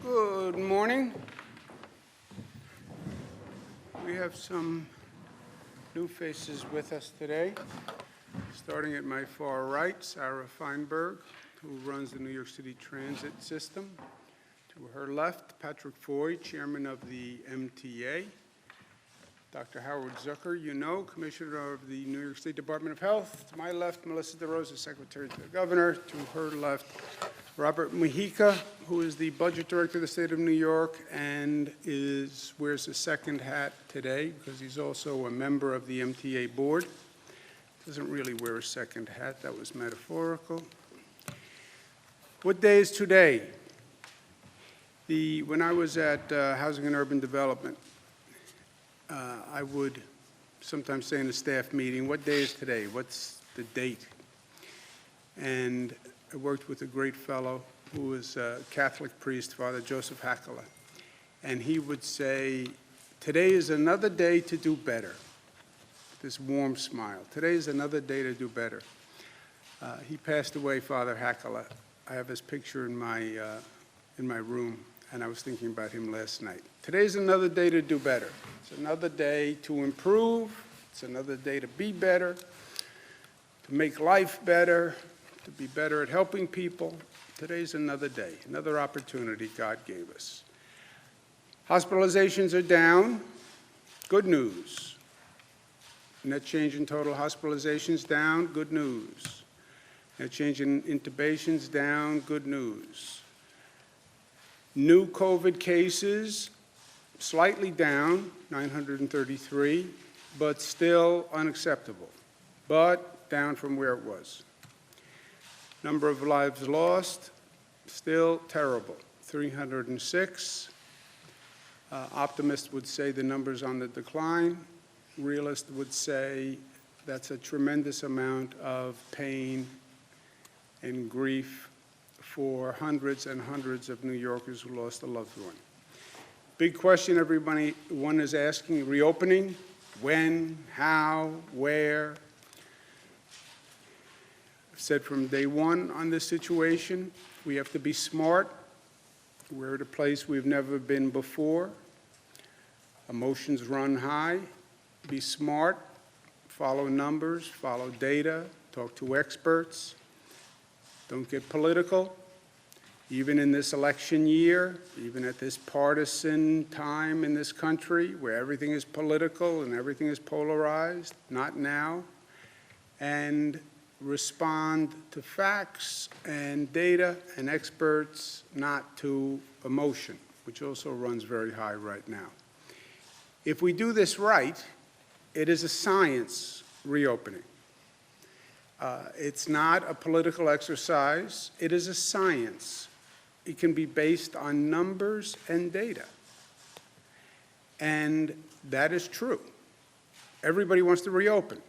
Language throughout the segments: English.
Good morning. We have some new faces with us today. Starting at my far right, Sarah Feinberg, who runs the New York City Transit System. To her left, Patrick Foy, chairman of the MTA. Dr. Howard Zucker, you know, Commissioner of the New York State Department of Health. To my left, Melissa DeRosa, Secretary to the Governor. To her left, Robert Mujica, who is the Budget Director of the State of New York and wears a second hat today because he's also a member of the MTA Board. Doesn't really wear a second hat, that was metaphorical. What day is today? When I was at Housing and Urban Development, I would sometimes say in a staff meeting, what day is today? What's the date? And I worked with a great fellow who was a Catholic priest, Father Joseph Hakala. And he would say, today is another day to do better. This warm smile. Today is another day to do better. He passed away, Father Hakala. I have his picture in my room, and I was thinking about him last night. Today's another day to do better. It's another day to improve. It's another day to be better, to make life better, to be better at helping people. Today's another day, another opportunity God gave us. Hospitalizations are down. Good news. Net change in total hospitalizations down. Good news. Net change in intubations down. Good news. New COVID cases slightly down, 933, but still unacceptable, but down from where it was. Number of lives lost, still terrible, 306. Optimists would say the number's on the decline. Realists would say that's a tremendous amount of pain and grief for hundreds and hundreds of New Yorkers who lost a loved one. Big question everyone is asking, reopening, when, how, where? I've said from day one on this situation, we have to be smart. We're at a place we've never been before. Emotions run high. Be smart, follow numbers, follow data, talk to experts. Don't get political. Even in this election year, even at this partisan time in this country where everything is political and everything is polarized, not now. And respond to facts and data and experts, not to emotion, which also runs very high right now. If we do this right, it is a science reopening. It's not a political exercise. It is a science. It can be based on numbers and data. And that is true. Everybody wants to reopen.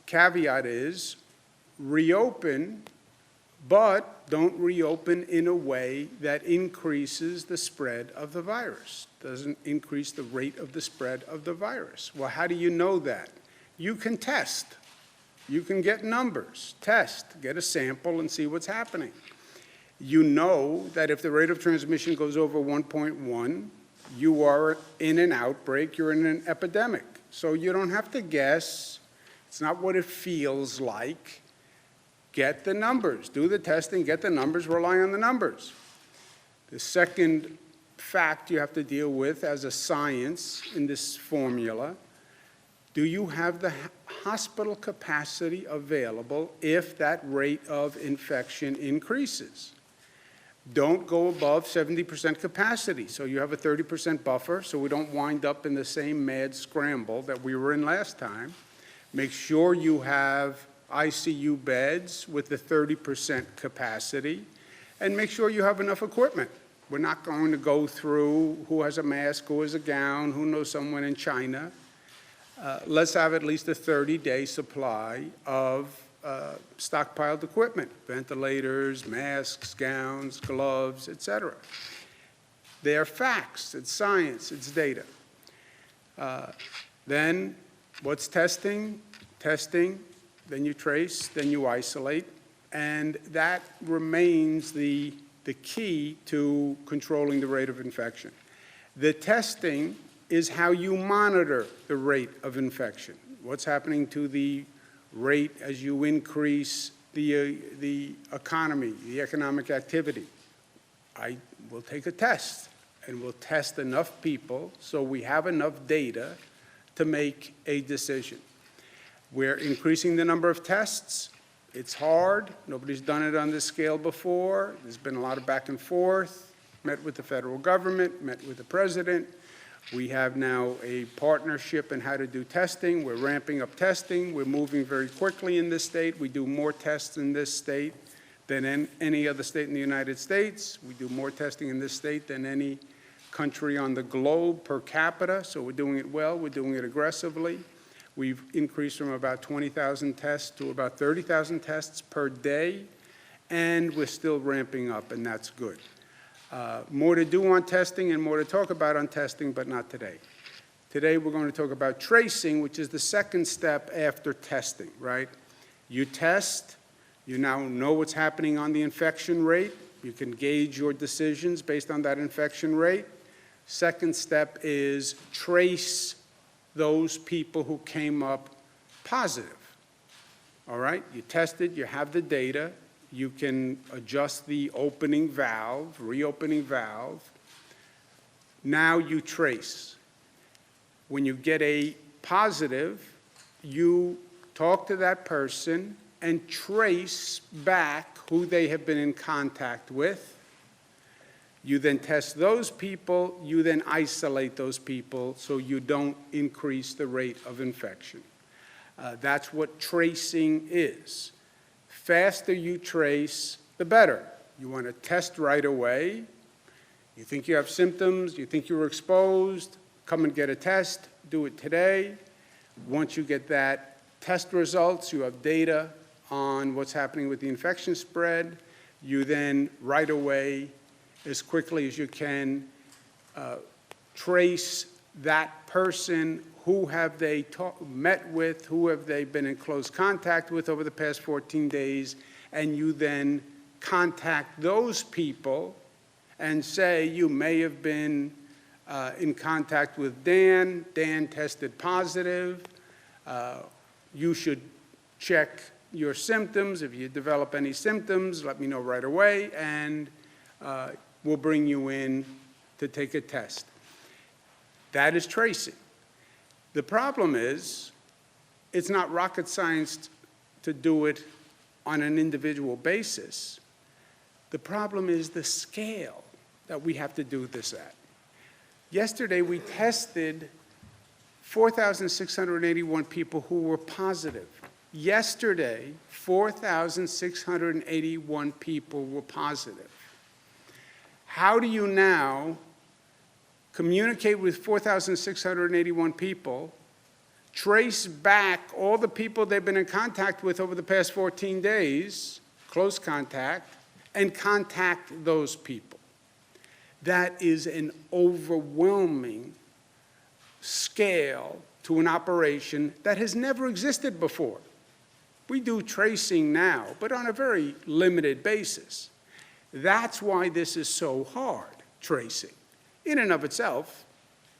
Caveat is, reopen, but don't reopen in a way that increases the spread of the virus, doesn't increase the rate of the spread of the virus. Well, how do you know that? You can test. You can get numbers, test, get a sample and see what's happening. You know that if the rate of transmission goes over 1.1, you are in an outbreak, you're in an epidemic. So you don't have to guess. It's not what it feels like. Get the numbers, do the testing, get the numbers, rely on the numbers. The second fact you have to deal with as a science in this formula, do you have the hospital capacity available if that rate of infection increases? Don't go above 70% capacity, so you have a 30% buffer, so we don't wind up in the same mad scramble that we were in last time. Make sure you have ICU beds with the 30% capacity, and make sure you have enough equipment. We're not going to go through who has a mask, who has a gown, who knows someone in China. Let's have at least a 30-day supply of stockpiled equipment, ventilators, masks, gowns, gloves, etc. They are facts, it's science, it's data. Then what's testing? Testing, then you trace, then you isolate, and that remains the the key to controlling the rate of infection. The testing is how you monitor the rate of infection. What's happening to the rate as you increase the economy, the economic activity? I will take a test, and we'll test enough people so we have enough data to make a decision. We're increasing the number of tests. It's hard. Nobody's done it on this scale before. There's been a lot of back and forth. Met with the federal government, met with the president. We have now a partnership in how to do testing. We're ramping up testing. We're moving very quickly in this state. We do more tests in this state than any other state in the United States. We do more testing in this state than any country on the globe per capita, so we're doing it well. We're doing it aggressively. We've increased from about 20,000 tests to about 30,000 tests per day, and we're still ramping up, and that's good. More to do on testing and more to talk about on testing, but not today. Today we're going to talk about tracing, which is the second step after testing, right? You test, you now know what's happening on the infection rate. You can gauge your decisions based on that infection rate. Second step is trace those people who came up positive, all right? You tested, you have the data. You can adjust the opening valve, reopening valve. Now you trace. When you get a positive, you talk to that person and trace back who they have been in contact with. You then test those people. You then isolate those people so you don't increase the rate of infection. That's what tracing is. Faster you trace, the better. You want to test right away. You think you have symptoms, you think you were exposed, come and get a test, do it today. Once you get that test results, you have data on what's happening with the infection spread. You then right away, as quickly as you can, trace that person. Who have they met with? Who have they been in close contact with over the past 14 days? And you then contact those people and say, you may have been in contact with Dan. Dan tested positive. You should check your symptoms. If you develop any symptoms, let me know right away, and we'll bring you in to take a test. That is tracing. The problem is, it's not rocket science to do it on an individual basis. The problem is the scale that we have to do this at. Yesterday, we tested 4,681 people who were positive. Yesterday, 4,681 people were positive. How do you now communicate with 4,681 people, trace back all the people they've been in contact with over the past 14 days, close contact, and contact those people? That is an overwhelming scale to an operation that has never existed before. We do tracing now, but on a very limited basis. That's why this is so hard, tracing. In and of itself,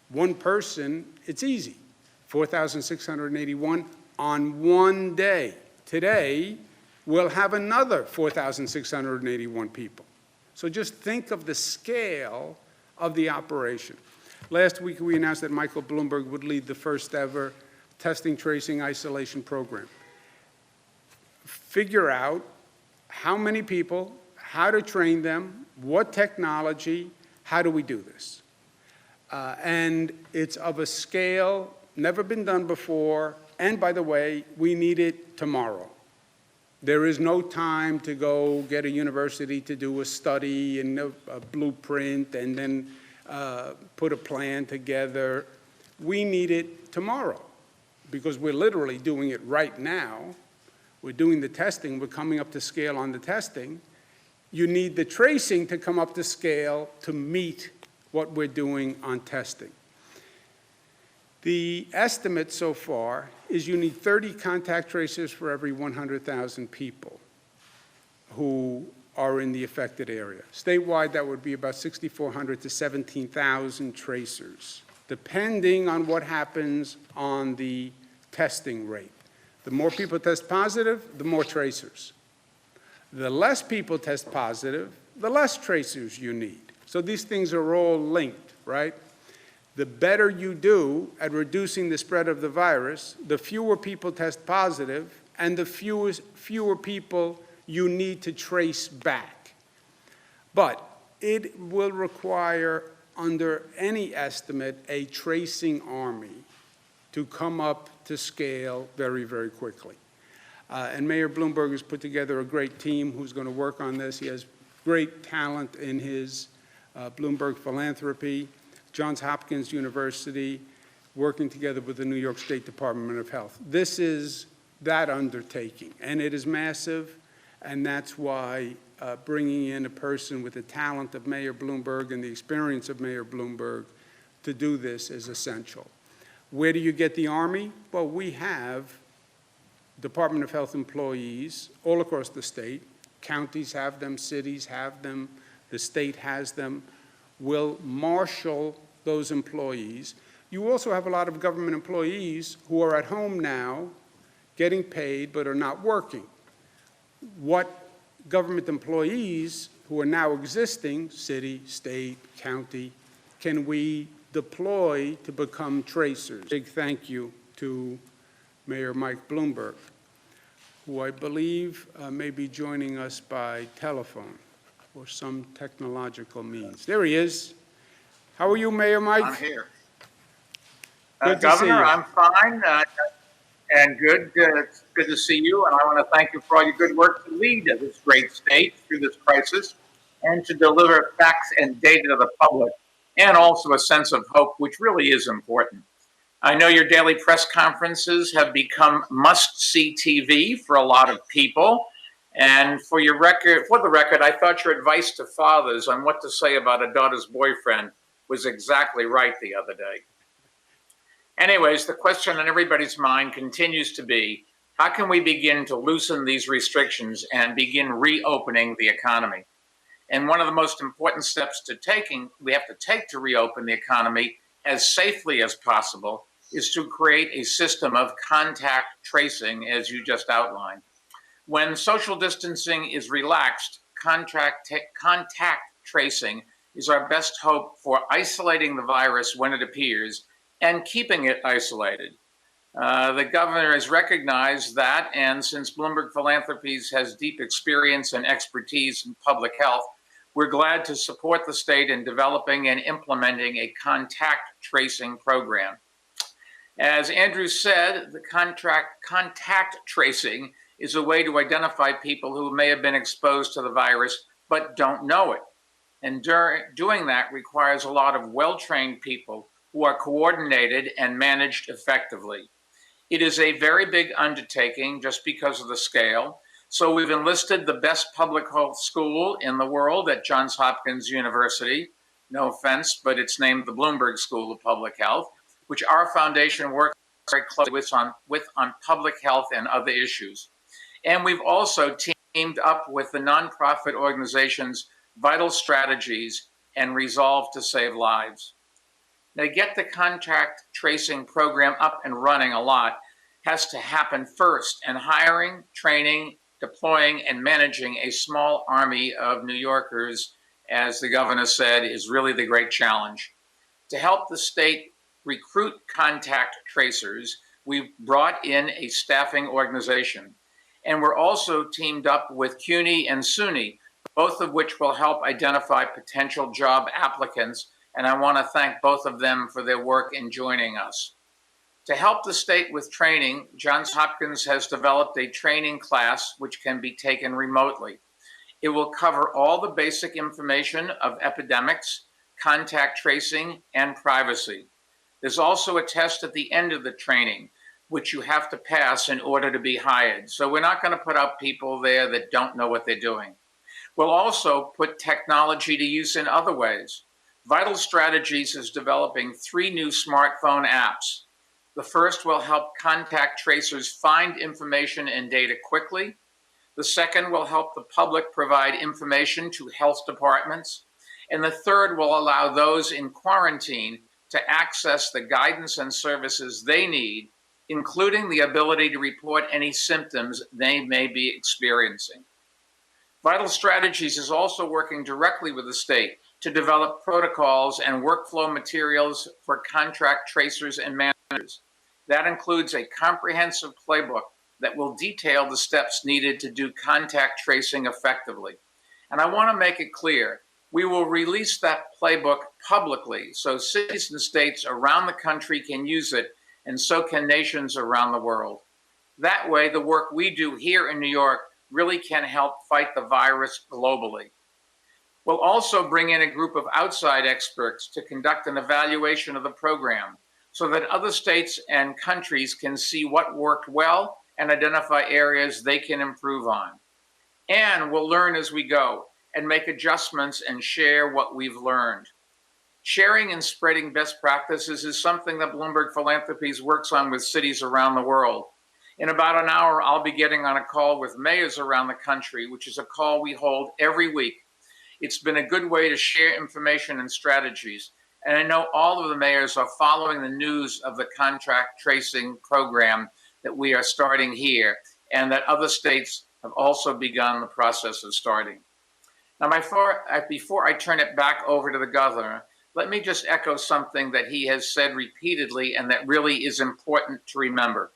one person, it's easy. 4,681 on one day. Today, we'll have another 4,681 people. So just think of the scale of the operation. Last week, we announced that Michael Bloomberg would lead the first ever testing, tracing, isolation program. Figure out how many people, how to train them, what technology, how do we do this? And it's of a scale never been done before. And by the way, we need it tomorrow. There is no time to go get a university to do a study and a blueprint and then put a plan together. We need it tomorrow because we're literally doing it right now. We're doing the testing. We're coming up to scale on the testing. You need the tracing to come up to scale to meet what we're doing on testing. The estimate so far is you need 30 contact tracers for every 100,000 people who are in the affected area. Statewide, that would be about 6,400 to 17,000 tracers, depending on what happens on the testing rate. The more people test positive, the more tracers. The less people test positive, the less tracers you need. So these things are all linked, right? The better you do at reducing the spread of the virus, the fewer people test positive, and the fewer people you need to trace back. But it will require, under any estimate, a tracing army to come up to scale very, very quickly. And Mayor Bloomberg has put together a great team who's going to work on this. He has great talent in his Bloomberg philanthropy, Johns Hopkins University, working together with the New York State Department of Health. This is that undertaking, and it is massive, and that's why bringing in a person with the talent of Mayor Bloomberg and the experience of Mayor Bloomberg to do this is essential. Where do you get the Army? Well, we have Department of Health employees all across the state. Counties have them, cities have them, the state has them. We'll marshal those employees. You also have a lot of government employees who are at home now getting paid but are not working. What government employees who are now existing, city, state, county, can we deploy to become tracers? Big thank you to Mayor Mike Bloomberg, who I believe may be joining us by telephone or some technological means. There he is. How are you, Mayor Mike? I'm here. Good to Governor, see you. I'm fine and good. It's good to see you, and I want to thank you for all your good work to lead this great state through this crisis and to deliver facts and data to the public, and also a sense of hope, which really is important. I know your daily press conferences have become must-see TV for a lot of people. And for the record, I thought your advice to fathers on what to say about a daughter's boyfriend was exactly right the other day. Anyways, the question on everybody's mind continues to be, how can we begin to loosen these restrictions and begin reopening the economy? And one of the most important steps we have to take to reopen the economy as safely as possible is to create a system of contact tracing, as you just outlined. When social distancing is relaxed, contact tracing is our best hope for isolating the virus when it appears and keeping it isolated. The governor has recognized that, and since Bloomberg Philanthropies has deep experience and expertise in public health, we're glad to support the state in developing and implementing a contact tracing program. As Andrew said, the contact tracing is a way to identify people who may have been exposed to the virus but don't know it. And doing that requires a lot of well-trained people who are coordinated and managed effectively. It is a very big undertaking just because of the scale. So we've enlisted the best public health school in the world at Johns Hopkins University. No offense, but it's named the Bloomberg School of Public Health, which our foundation works very closely with on public health and other issues. And we've also teamed up with the nonprofit organizations Vital Strategies and Resolve to Save Lives. Now, to get the contact tracing program up and running a lot has to happen first, and hiring, training, deploying, and managing a small army of New Yorkers, as the governor said, is really the great challenge. To help the state recruit contact tracers, we've brought in a staffing organization. And we're also teamed up with CUNY and SUNY, both of which will help identify potential job applicants. And I want to thank both of them for their work in joining us. To help the state with training, Johns Hopkins has developed a training class which can be taken remotely. It will cover all the basic information of epidemics, contact tracing, and privacy. There's also a test at the end of the training, which you have to pass in order to be hired. So we're not going to put out people there that don't know what they're doing. We'll also put technology to use in other ways. Vital Strategies is developing 3 new smartphone apps. The first will help contact tracers find information and data quickly. The second will help the public provide information to health departments. And the third will allow those in quarantine to access the guidance and services they need, including the ability to report any symptoms they may be experiencing. Vital Strategies is also working directly with the state to develop protocols and workflow materials for contract tracers and managers. That includes a comprehensive playbook that will detail the steps needed to do contact tracing effectively. And I want to make it clear, we will release that playbook publicly so cities and states around the country can use it, and so can nations around the world. That way, the work we do here in New York really can help fight the virus globally. We'll also bring in a group of outside experts to conduct an evaluation of the program so that other states and countries can see what worked well and identify areas they can improve on. And we'll learn as we go and make adjustments and share what we've learned. Sharing and spreading best practices is something that Bloomberg Philanthropies works on with cities around the world. In about an hour, I'll be getting on a call with mayors around the country, which is a call we hold every week. It's been a good way to share information and strategies. And I know all of the mayors are following the news of the contract tracing program that we are starting here, and that other states have also begun the process of starting. Now, before I turn it back over to the governor, let me just echo something that he has said repeatedly and that really is important to remember.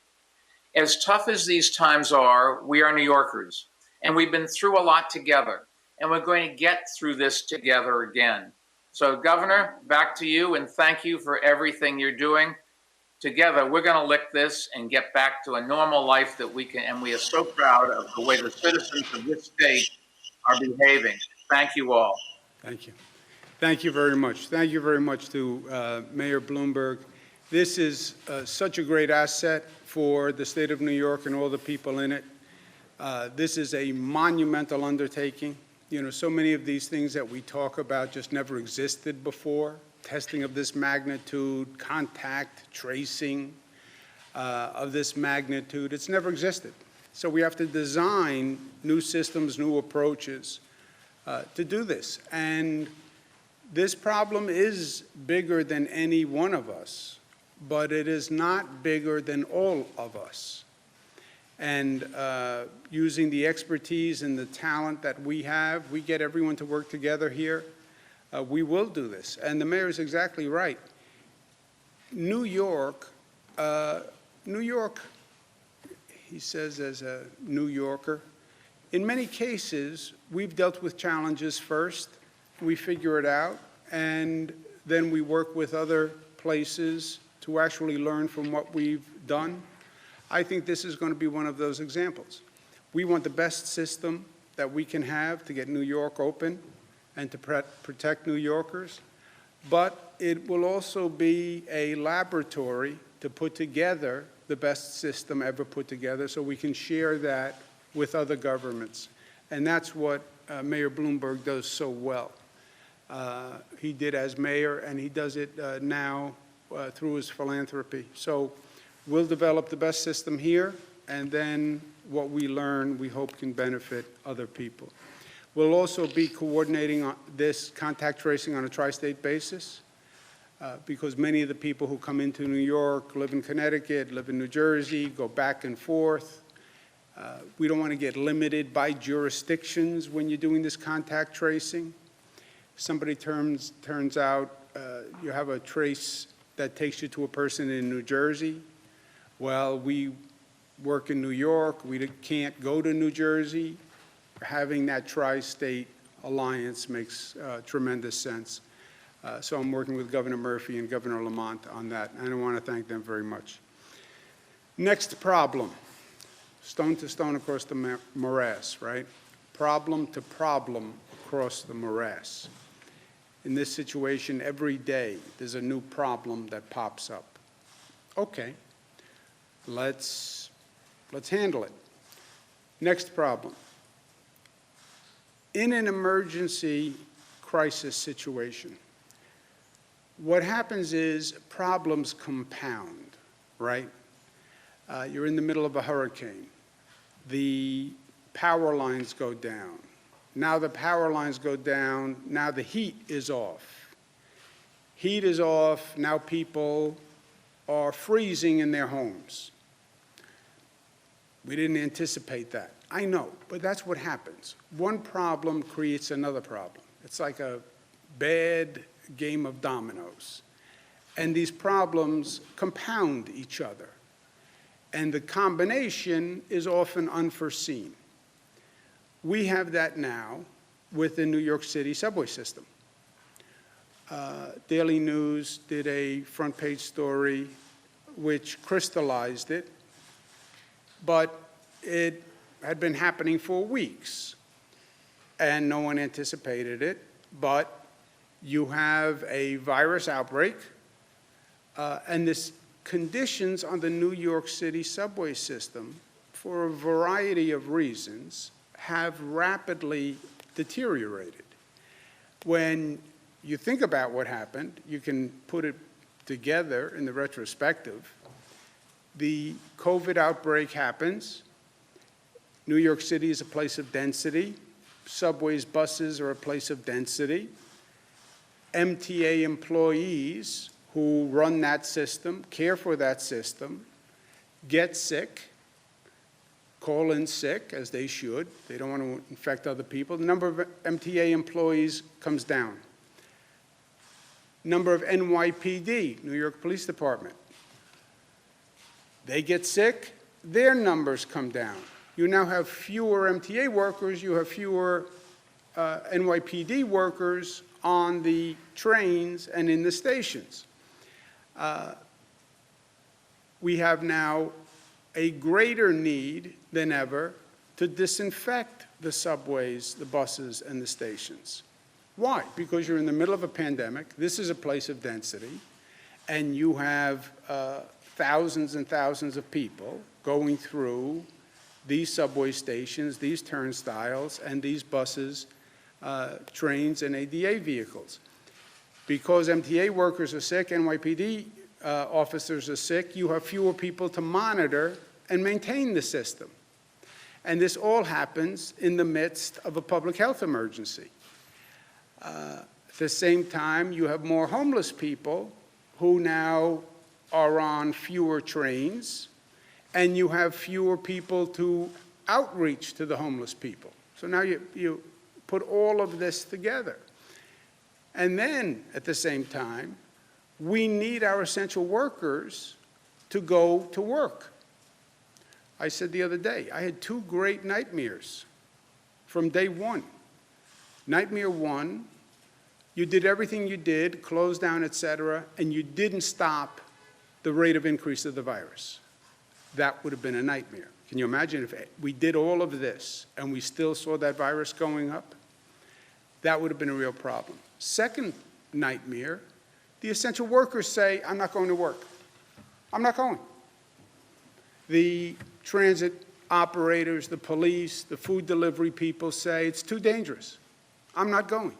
As tough as these times are, we are New Yorkers, and we've been through a lot together, and we're going to get through this together again. So, Governor, back to you, and thank you for everything you're doing. Together, we're going to lick this and get back to a normal life that we can, and we are so proud of the way the citizens of this state are behaving. Thank you all. Thank you. Thank you very much. Thank you very much to Mayor Bloomberg. This is such a great asset for the state of New York and all the people in it. This is a monumental undertaking. You know, so many of these things that we talk about just never existed before. Testing of this magnitude, contact tracing of this magnitude, it's never existed. So we have to design new systems, new approaches to do this. And this problem is bigger than any one of us, but it is not bigger than all of us. And using the expertise and the talent that we have, we get everyone to work together here. We will do this. And the mayor is exactly right. New York, he says as a New Yorker, in many cases, we've dealt with challenges first. We figure it out, and then we work with other places to actually learn from what we've done. I think this is going to be one of those examples. We want the best system that we can have to get New York open and to protect New Yorkers, but it will also be a laboratory to put together the best system ever put together so we can share that with other governments. And that's what Mayor Bloomberg does so well. He did as mayor, and he does it now through his philanthropy. So we'll develop the best system here, and then what we learn, we hope, can benefit other people. We'll also be coordinating this contact tracing on a tri-state basis because many of the people who come into New York live in Connecticut, live in New Jersey, go back and forth. We don't want to get limited by jurisdictions when you're doing this contact tracing. Somebody turns out you have a trace that takes you to a person in New Jersey. Well, we work in New York. We can't go to New Jersey. Having that tri-state alliance makes tremendous sense. So I'm working with Governor Murphy and Governor Lamont on that, and I want to thank them very much. Next problem, stone to stone across the morass, right? Problem to problem across the morass. In this situation, every day there's a new problem that pops up. Okay, let's handle it. Next problem. In an emergency crisis situation, what happens is problems compound, right? You're in the middle of a hurricane. The power lines go down. Now the power lines go down, now the heat is off. Heat is off, now people are freezing in their homes. We didn't anticipate that. I know, but that's what happens. One problem creates another problem. It's like a bad game of dominoes. And these problems compound each other. And the combination is often unforeseen. We have that now with the New York City subway system. Daily News did a front page story which crystallized it, but it had been happening for weeks, and no one anticipated it. But you have a virus outbreak, and this conditions on the New York City subway system, for a variety of reasons, have rapidly deteriorated. When you think about what happened, you can put it together in the retrospective. The COVID outbreak happens. New York City is a place of density. Subways, buses are a place of density. MTA employees who run that system, care for that system, get sick, call in sick, as they should. They don't want to infect other people. The number of MTA employees comes down. Number of NYPD, New York Police Department, they get sick, their numbers come down. You now have fewer MTA workers, you have fewer NYPD workers on the trains and in the stations. We have now a greater need than ever to disinfect the subways, the buses, and the stations. Why? Because you're in the middle of a pandemic. This is a place of density, and you have thousands and thousands of people going through these subway stations, these turnstiles, and these buses, trains, and ADA vehicles. Because MTA workers are sick, NYPD officers are sick, you have fewer people to monitor and maintain the system. And this all happens in the midst of a public health emergency. At the same time, you have more homeless people who now are on fewer trains, and you have fewer people to outreach to the homeless people. So now you put all of this together. And then, at the same time, we need our essential workers to go to work. I said the other day, I had two great nightmares from day one. Nightmare one, you did everything you did, closed down, et cetera, and you didn't stop the rate of increase of the virus. That would have been a nightmare. Can you imagine if we did all of this and we still saw that virus going up? That would have been a real problem. Second nightmare, the essential workers say, I'm not going to work. I'm not going. The transit operators, the police, the food delivery people say, it's too dangerous. I'm not going.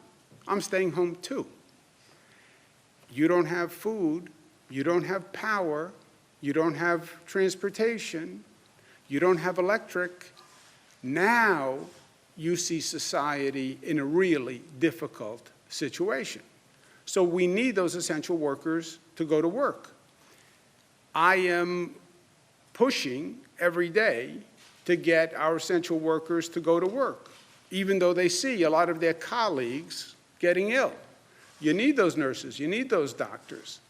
I'm staying home too. You don't have food, you don't have power, you don't have transportation, you don't have electric. Now you see society in a really difficult situation. So we need those essential workers to go to work. I am pushing every day to get our essential workers to go to work, even though they see a lot of their colleagues getting ill. You need those nurses, you need those doctors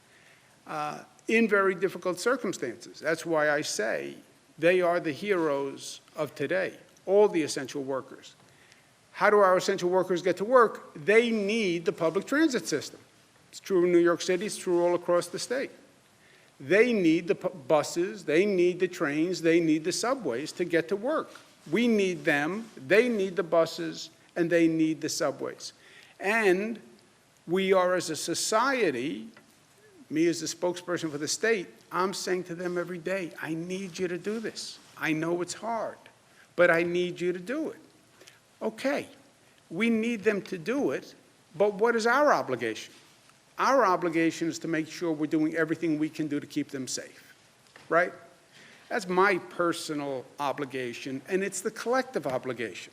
in very difficult circumstances. That's why I say they are the heroes of today, all the essential workers. How do our essential workers get to work? They need the public transit system. It's true in New York City, it's true all across the state. They need the buses, they need the trains, they need the subways to get to work. We need them, they need the buses, and they need the subways. And we are, as a society, me as the spokesperson for the state, I'm saying to them every day, I need you to do this. I know it's hard, but I need you to do it. Okay, we need them to do it, but what is our obligation? Our obligation is to make sure we're doing everything we can do to keep them safe, right? That's my personal obligation, and it's the collective obligation.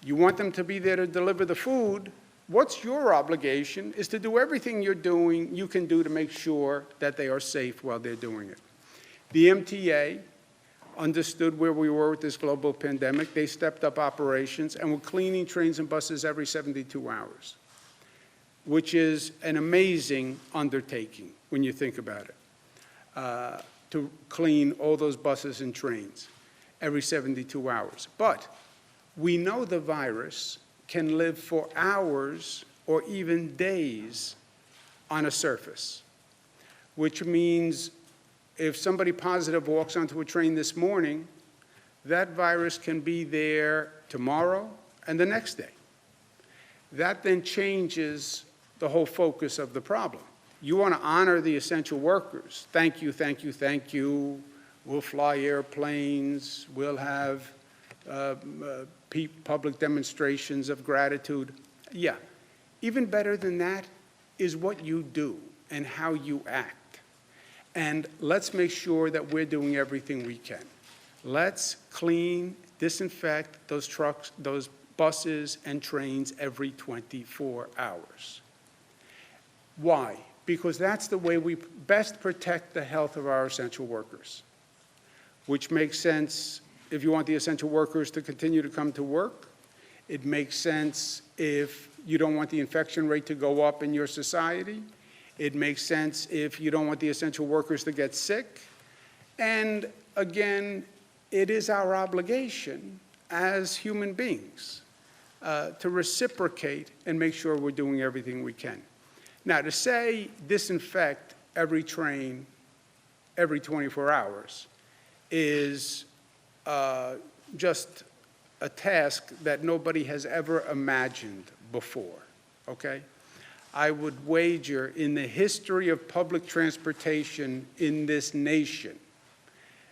You want them to be there to deliver the food. What's your obligation is to do everything you can do to make sure that they are safe while they're doing it. The MTA understood where we were with this global pandemic. They stepped up operations and were cleaning trains and buses every 72 hours, which is an amazing undertaking when you think about it, to clean all those buses and trains every 72 hours. But we know the virus can live for hours or even days on a surface, which means if somebody positive walks onto a train this morning, that virus can be there tomorrow and the next day. That then changes the whole focus of the problem. You want to honor the essential workers. Thank you, thank you, thank you. We'll fly airplanes. We'll have public demonstrations of gratitude. Yeah. Even better than that is what you do and how you act. And let's make sure that we're doing everything we can. Let's clean, disinfect those trucks, those buses and trains every 24 hours. Why? Because that's the way we best protect the health of our essential workers, which makes sense if you want the essential workers to continue to come to work. It makes sense if you don't want the infection rate to go up in your society. It makes sense if you don't want the essential workers to get sick. And again, it is our obligation as human beings to reciprocate and make sure we're doing everything we can. Now, to say disinfect every train every 24 hours is just a task that nobody has ever imagined before, okay? I would wager in the history of public transportation in this nation,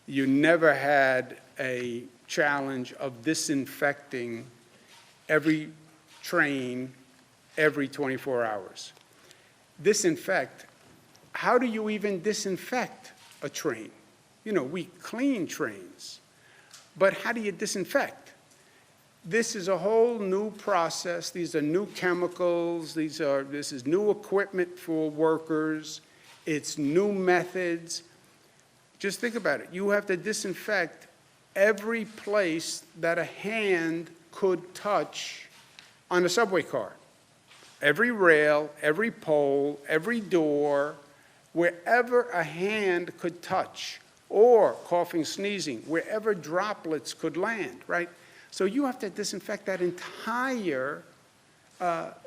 you never had a challenge of disinfecting every train every 24 hours. Disinfect, how do you even disinfect a train? You know, we clean trains, but how do you disinfect? This is a whole new process. These are new chemicals. This is new equipment for workers. It's new methods. Just think about it. You have to disinfect every place that a hand could touch on a subway car. Every rail, every pole, every door, wherever a hand could touch, or coughing, sneezing, wherever droplets could land, right? So you have to disinfect that entire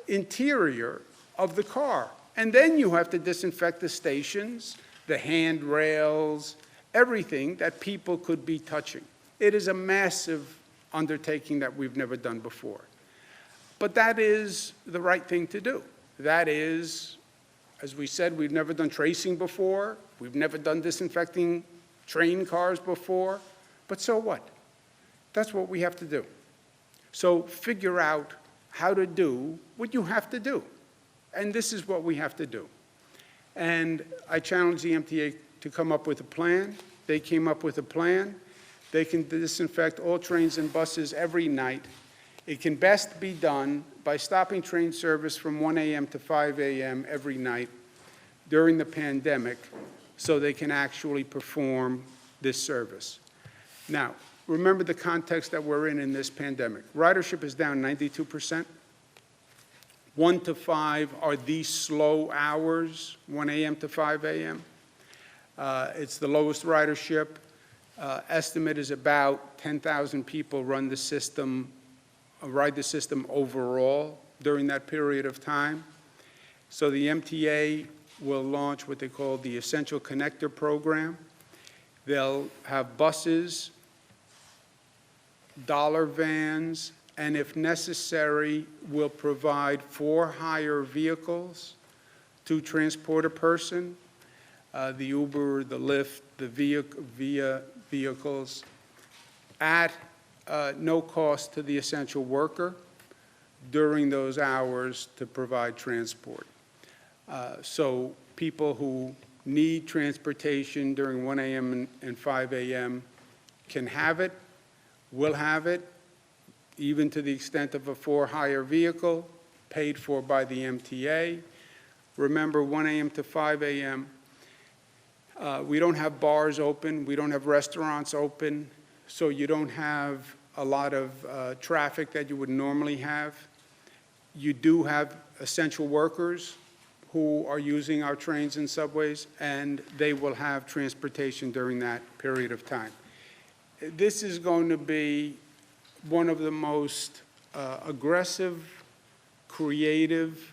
interior of the car. And then you have to disinfect the stations, the handrails, everything that people could be touching. It is a massive undertaking that we've never done before. But that is the right thing to do. That is, as we said, we've never done tracing before. We've never done disinfecting train cars before. But so what? That's what we have to do. So figure out how to do what you have to do. And this is what we have to do. And I challenged the MTA to come up with a plan. They came up with a plan. They can disinfect all trains and buses every night. It can best be done by stopping train service from 1 a.m. to 5 a.m. every night during the pandemic so they can actually perform this service. Now, remember the context that we're in this pandemic. Ridership is down 92%. 1 to 5 are these slow hours, 1 a.m. to 5 a.m. It's the lowest ridership. Estimate is about 10,000 people ride the system overall during that period of time. So the MTA will launch what they call the Essential Connector Program. They'll have buses, dollar vans, and if necessary, will provide for-hire vehicles to transport a person, the Uber, the Lyft, the via vehicles, at no cost to the essential worker during those hours to provide transport. So people who need transportation during 1 a.m. and 5 a.m. can have it, will have it, even to the extent of a for-hire vehicle paid for by the MTA. Remember, 1 a.m. to 5 a.m., we don't have bars open, we don't have restaurants open, so you don't have a lot of traffic that you would normally have. You do have essential workers who are using our trains and subways, and they will have transportation during that period of time. This is going to be one of the most aggressive, creative,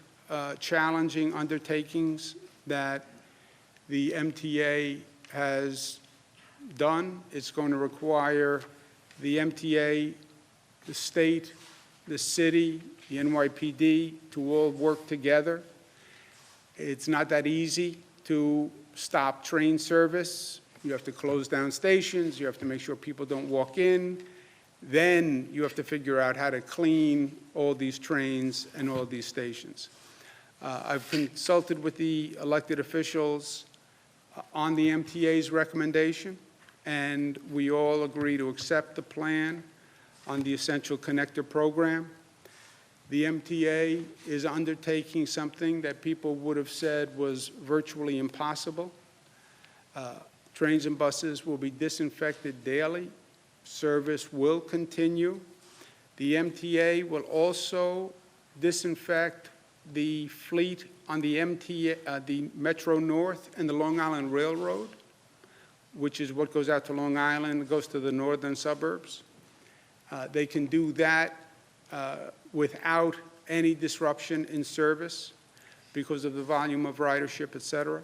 challenging undertakings that the MTA has done. It's going to require the MTA, the state, the city, the NYPD to all work together. It's not that easy to stop train service. You have to close down stations. You have to make sure people don't walk in. Then you have to figure out how to clean all these trains and all these stations. I've consulted with the elected officials on the MTA's recommendation, and we all agree to accept the plan on the Essential Connector program. The MTA is undertaking something that people would have said was virtually impossible. Trains and buses will be disinfected daily. Service will continue. The MTA will also disinfect the fleet on the the Metro North and the Long Island Railroad, which is what goes out to Long Island, goes to the northern suburbs. They can do that without any disruption in service because of the volume of ridership, et cetera.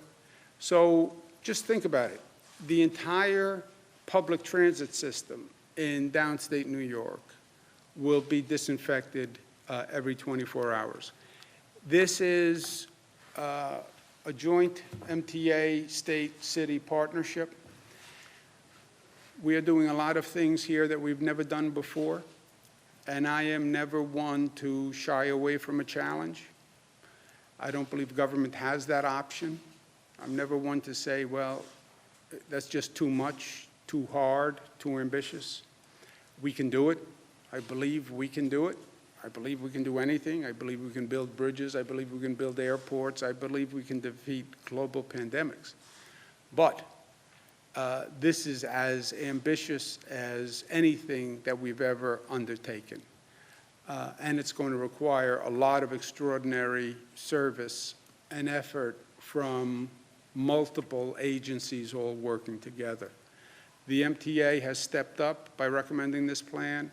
So just think about it. The entire public transit system in downstate New York will be disinfected every 24 hours. This is a joint MTA state-city partnership. We are doing a lot of things here that we've never done before, and I am never one to shy away from a challenge. I don't believe government has that option. I'm never one to say, well, that's just too much, too hard, too ambitious. We can do it. I believe we can do it. I believe we can do anything. I believe we can build bridges. I believe we can build airports. I believe we can defeat global pandemics. But this is as ambitious as anything that we've ever undertaken. And it's going to require a lot of extraordinary service and effort from multiple agencies all working together. The MTA has stepped up by recommending this plan.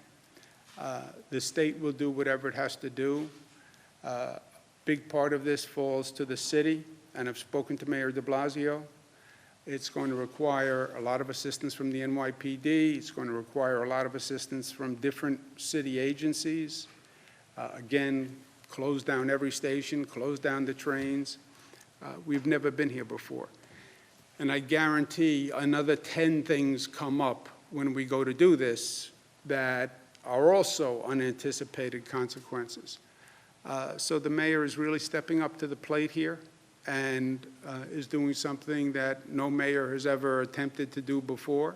The state will do whatever it has to do. Big part of this falls to the city, and I've spoken to Mayor de Blasio. It's going to require a lot of assistance from the NYPD. It's going to require a lot of assistance from different city agencies. Again, close down every station, close down the trains. We've never been here before. And I guarantee another 10 things come up when we go to do this that are also unanticipated consequences. So the mayor is really stepping up to the plate here and is doing something that no mayor has ever attempted to do before.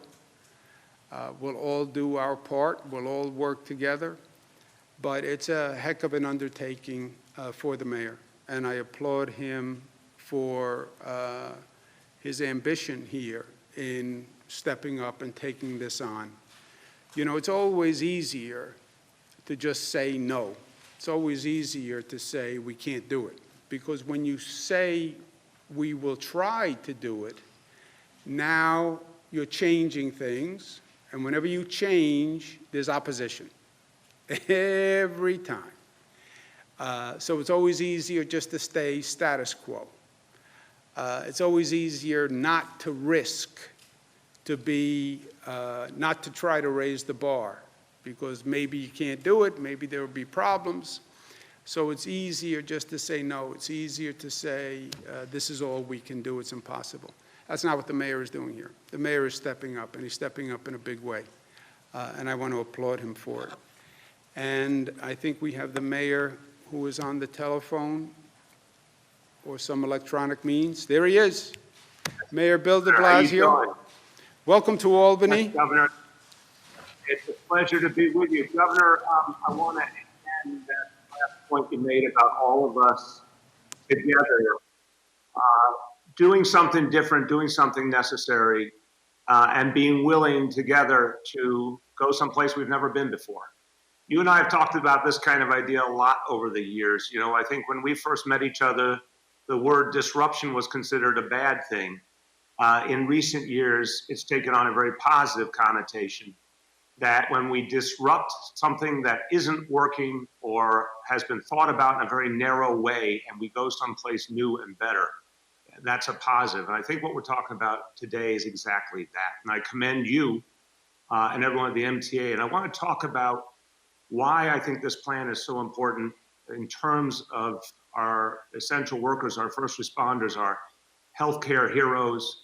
We'll all do our part. We'll all work together. But it's a heck of an undertaking for the mayor, and I applaud him for his ambition here in stepping up and taking this on. You know, it's always easier to just say no. It's always easier to say we can't do it, because when you say we will try to do it, now you're changing things, and whenever you change, there's opposition. Every time. So it's always easier just to stay status quo. It's always easier not to risk, to be, not to try to raise the bar, because maybe you can't do it, maybe there will be problems. So it's easier just to say no. It's easier to say this is all we can do, it's impossible. That's not what the mayor is doing here. The mayor is stepping up, and he's stepping up in a big way. And I want to applaud him for it. And I think we have the mayor who is on the telephone or some electronic means. There he is. Mayor Bill de How you Blasio, doing? welcome to Albany. Governor, it's a pleasure to be with you. Governor, I want to end that last point you made about all of us together, uh, doing something different, doing something necessary, and being willing together to go someplace we've never been before. You and I have talked about this kind of idea a lot over the years. You know, I think when we first met each other, the word disruption was considered a bad thing. In recent years, it's taken on a very positive connotation that when we disrupt something that isn't working or has been thought about in a very narrow way and we go someplace new and better, that's a positive. And I think what we're talking about today is exactly that. And I commend you and everyone at the MTA. And I want to talk about why I think this plan is so important in terms of our essential workers, our first responders, our healthcare heroes,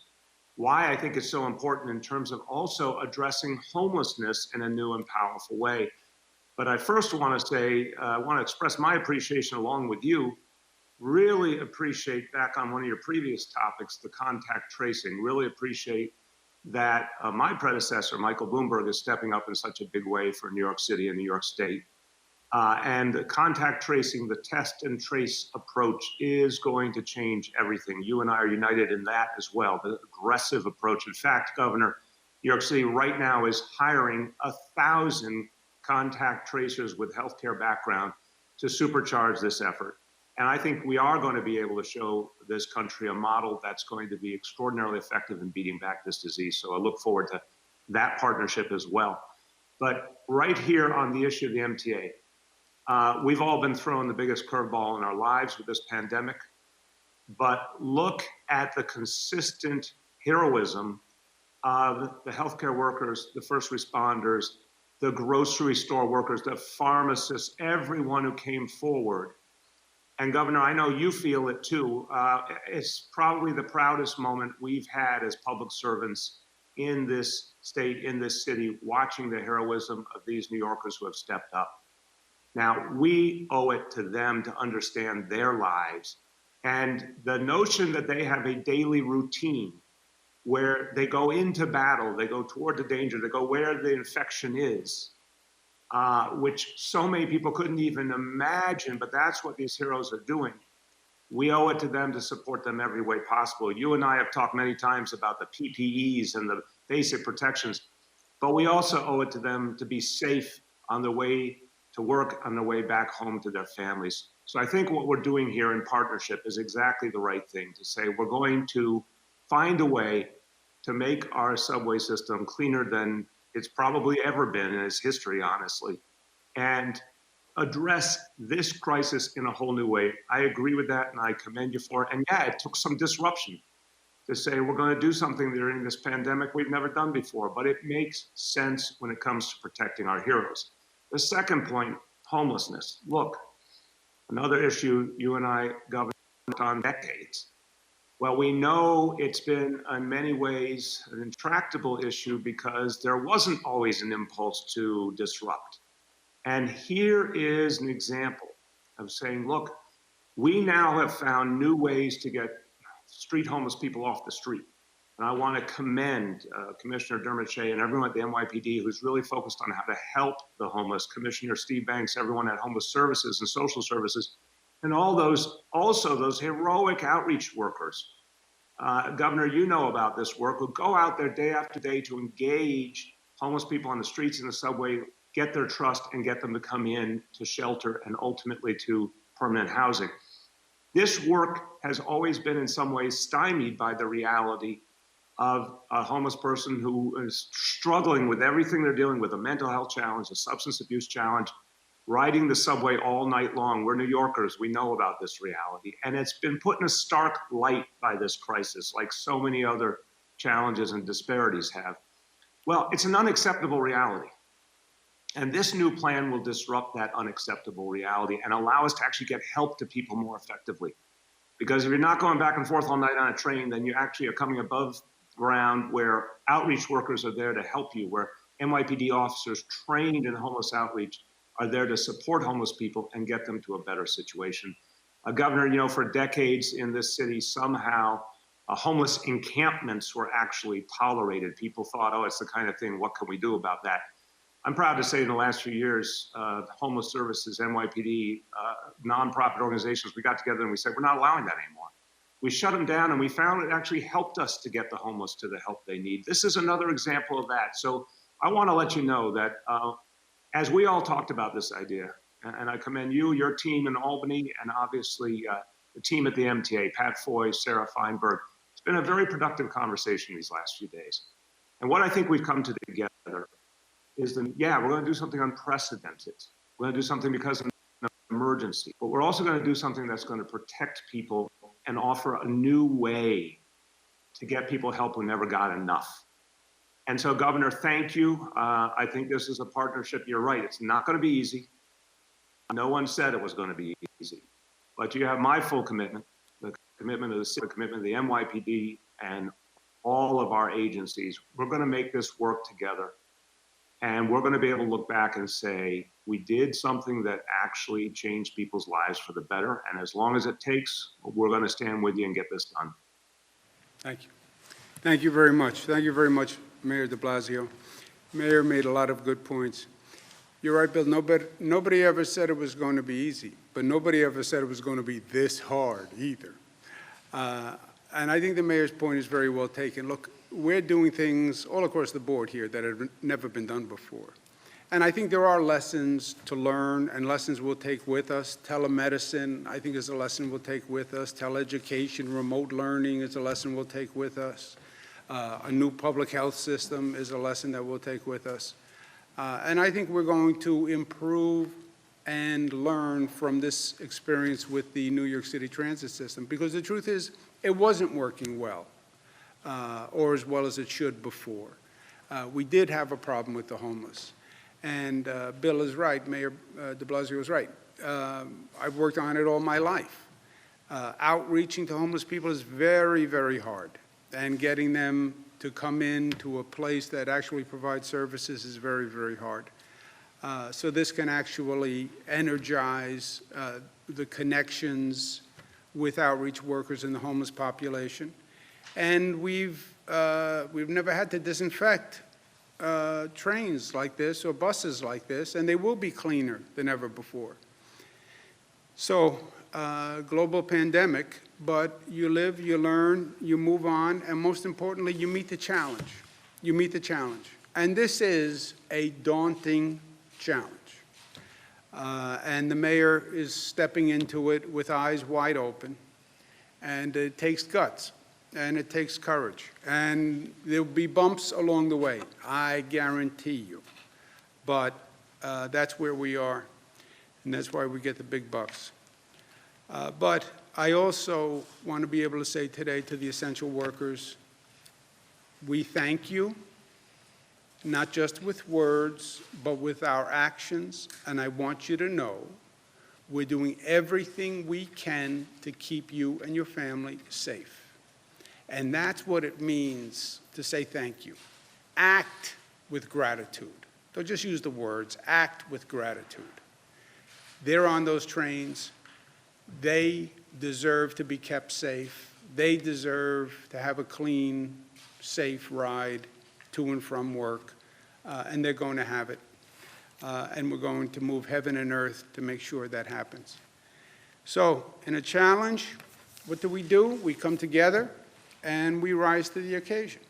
why I think it's so important in terms of also addressing homelessness in a new and powerful way. But I first want to say, I want to express my appreciation along with you, really appreciate back on one of your previous topics, the contact tracing, really appreciate that my predecessor, Michael Bloomberg, is stepping up in such a big way for New York City and New York State. And the contact tracing, the test and trace approach is going to change everything. You and I are united in that as well, the aggressive approach. In fact, Governor, New York City right now is hiring 1,000 contact tracers with healthcare background to supercharge this effort. And I think we are going to be able to show this country a model that's going to be extraordinarily effective in beating back this disease. So I look forward to that partnership as well. But right here on the issue of the MTA, we've all been thrown the biggest curveball in our lives with this pandemic. But look at the consistent heroism of the healthcare workers, the first responders, the grocery store workers, the pharmacists, everyone who came forward. And Governor, I know you feel it too. It's probably the proudest moment we've had as public servants in this state, in this city, watching the heroism of these New Yorkers who have stepped up. Now, we owe it to them to understand their lives. And the notion that they have a daily routine where they go into battle, they go toward the danger, they go where the infection is, which so many people couldn't even imagine, but that's what these heroes are doing. We owe it to them to support them every way possible. You and I have talked many times about the PPEs and the basic protections, but we also owe it to them to be safe on their way to work, on their way back home to their families. So I think what we're doing here in partnership is exactly the right thing to say. We're going to find a way to make our subway system cleaner than it's probably ever been in its history, honestly, and address this crisis in a whole new way. I agree with that, and I commend you for it. And yeah, it took some disruption to say we're going to do something during this pandemic we've never done before, but it makes sense when it comes to protecting our heroes. The second point, homelessness. Look, another issue you and I governed on decades. Well, we know it's been in many ways an intractable issue because there wasn't always an impulse to disrupt. And here is an example of saying, look, we now have found new ways to get street homeless people off the street. And I want to commend Commissioner Dermot Shea and everyone at the NYPD who's really focused on how to help the homeless, Commissioner Steve Banks, everyone at Homeless Services and Social Services, and all those, also those heroic outreach workers. Governor, you know about this work, who go out there day after day to engage homeless people on the streets and the subway, get their trust and get them to come in to shelter and ultimately to permanent housing. This work has always been in some ways stymied by the reality of a homeless person who is struggling with everything they're dealing with, a mental health challenge, a substance abuse challenge, riding the subway all night long. We're New Yorkers, we know about this reality. And it's been put in a stark light by this crisis, like so many other challenges and disparities have. Well, it's an unacceptable reality. And this new plan will disrupt that unacceptable reality and allow us to actually get help to people more effectively. Because if you're not going back and forth all night on a train, then you actually are coming above ground where outreach workers are there to help you, where NYPD officers trained in homeless outreach are there to support homeless people and get them to a better situation. Governor, you know, for decades in this city, somehow homeless encampments were actually tolerated. People thought, oh, it's the kind of thing, what can we do about that? I'm proud to say in the last few years, homeless services, NYPD, nonprofit organizations, we got together and we said, we're not allowing that anymore. We shut them down, and we found it actually helped us to get the homeless to the help they need. This is another example of that. So I want to let you know that as we all talked about this idea, and I commend you, your team in Albany, and obviously the team at the MTA, Pat Foy, Sarah Feinberg, it's been a very productive conversation these last few days. And what I think we've come to together is that, yeah, we're going to do something unprecedented. We're going to do something because of an emergency, but we're also going to do something that's going to protect people and offer a new way to get people help who never got enough. And so, Governor, thank you. I think this is a partnership. You're right. It's not going to be easy. No one said it was going to be easy, but you have my full commitment, the commitment of the city, the commitment of the NYPD, and all of our agencies. We're going to make this work together. And we're going to be able to look back and say, we did something that actually changed people's lives for the better. And as long as it takes, we're going to stand with you and get this done. Thank you. Thank you very much. Thank you very much, Mayor de Blasio. Mayor made a lot of good points. You're right, Bill. Nobody ever said it was going to be easy, but nobody ever said it was going to be this hard either. And I think the mayor's point is very well taken. Look, we're doing things all across the board here that have never been done before. And I think there are lessons to learn and lessons we'll take with us. Telemedicine, I think, is a lesson we'll take with us. Teleeducation, remote learning is a lesson we'll take with us. A new public health system is a lesson that we'll take with us. And I think we're going to improve and learn from this experience with the New York City transit system, because the truth is it wasn't working well. Or as well as it should before. We did have a problem with the homeless. And Bill is right, Mayor de Blasio is right. I've worked on it all my life. Outreaching to homeless people is very, very hard. And getting them to come in to a place that actually provides services is very, very hard. So this can actually energize the connections with outreach workers in the homeless population. And we've never had to disinfect trains like this or buses like this, and they will be cleaner than ever before. So, global pandemic, but you live, you learn, you move on, and most importantly, you meet the challenge. You meet the challenge. And this is a daunting challenge. And the mayor is stepping into it with eyes wide open, and it takes guts. And it takes courage. And there'll be bumps along the way, I guarantee you. But that's where we are, and that's why we get the big bucks. But I also want to be able to say today to the essential workers, we thank you, not just with words, but with our actions. And I want you to know we're doing everything we can to keep you and your family safe. And that's what it means to say thank you. Act with gratitude. Don't just use the words, act with gratitude. They're on those trains. They deserve to be kept safe. They deserve to have a clean, safe ride to and from work, and they're going to have it. And we're going to move heaven and earth to make sure that happens. So, in a challenge, what do? We come together and we rise to the occasion.